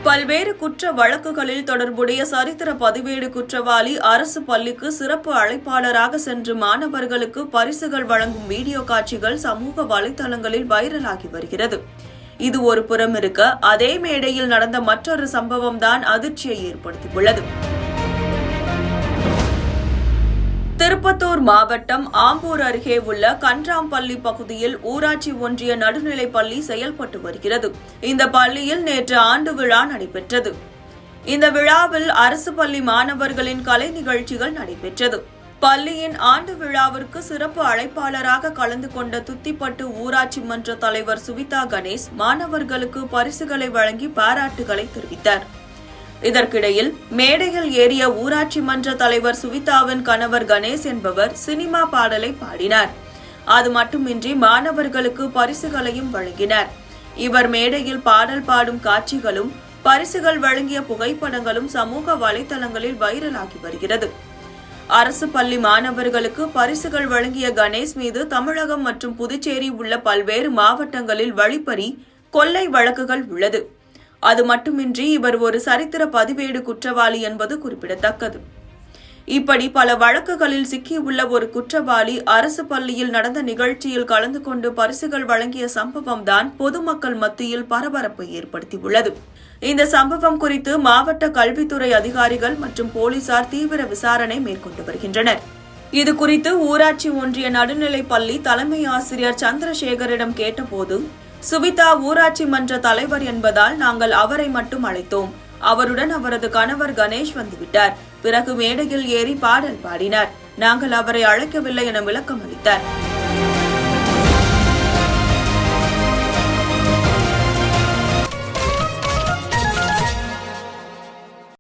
பல்வேறு குற்ற வழக்குகளில் தொடர்புடைய சரித்திர பதிவேடு குற்றவாளி அரசு பள்ளிக்கு சிறப்பு அழைப்பாளராக சென்று மாணவர்களுக்கு பரிசுகள் வழங்கும் வீடியோ காட்சிகள் சமூக வலைதளங்களில் வைரலாகி வருகிறது. இது ஒரு புறம் இருக்க, அதே மேடையில் நடந்த மற்றொரு சம்பவம் தான் அதிர்ச்சியை ஏற்படுத்தியுள்ளது. திருப்பத்தூர் மாவட்டம் ஆம்பூர் அருகே உள்ள கன்றாம்பள்ளி பகுதியில் ஊராட்சி ஒன்றிய நடுநிலைப் பள்ளி செயல்பட்டு வருகிறது. இந்த பள்ளியில் நேற்று ஆண்டு விழா நடைபெற்றது. இந்த விழாவில் அரசு பள்ளி மாணவர்களின் கலை நிகழ்ச்சிகள் நடைபெற்றது. பள்ளியின் ஆண்டு விழாவிற்கு சிறப்பு அழைப்பாளராக கலந்து கொண்ட துத்திப்பட்டு ஊராட்சி மன்ற தலைவர் சுவிதா கணேஷ் மாணவர்களுக்கு பரிசுகளை வழங்கி பாராட்டுகளை தெரிவித்தார். இதற்கிடையில் மேடையில் ஏறிய ஊராட்சி மன்ற தலைவர் சுவிதாவின் கணவர் கணேஷ் என்பவர் சினிமா பாடலை பாடினார். அது மட்டுமின்றி மாணவர்களுக்கு பரிசுகளையும் வழங்கினார். இவர் மேடையில் பாடல் பாடும் காட்சிகளும் பரிசுகள் வழங்கிய புகைப்படங்களும் சமூக வலைதளங்களில் வைரலாகி வருகிறது. அரசு பள்ளி மாணவர்களுக்கு பரிசுகள் வழங்கிய கணேஷ் மீது தமிழகம் மற்றும் புதுச்சேரி உள்ள பல்வேறு மாவட்டங்களில் வழிப்பறி, கொள்ளை வழக்குகள் உள்ளது. அது மட்டுமின்றி இவர் ஒரு சரித்திர பதிவேடு குற்றவாளி என்பது குறிப்பிடத்தக்கது. இப்படி பல வழக்குகளில் சிக்கியுள்ள ஒரு குற்றவாளி அரசு பள்ளியில் நடந்த நிகழ்ச்சியில் கலந்து கொண்டு பரிசுகள் வழங்கிய சம்பவம் தான் பொதுமக்கள் மத்தியில் பரபரப்பை ஏற்படுத்தியுள்ளது. இந்த சம்பவம் குறித்து மாவட்ட கல்வித்துறை அதிகாரிகள் மற்றும் போலீசார் தீவிர விசாரணை மேற்கொண்டு வருகின்றனர். இதுகுறித்து ஊராட்சி ஒன்றிய நடுநிலைப் பள்ளி தலைமை ஆசிரியர் சந்திரசேகரிடம் கேட்டபோது, சுவிதா ஊராட்சி மன்ற தலைவர் என்பதால் நாங்கள் அவரை மட்டும் அழைத்தோம். அவருடன் அவரது கணவர் கணேஷ் வந்துவிட்டார். பிறகு மேடையில் ஏறி பாடல் பாடினார். நாங்கள் அவரை அழைக்கவில்லை என விளக்கம் அளித்தார்.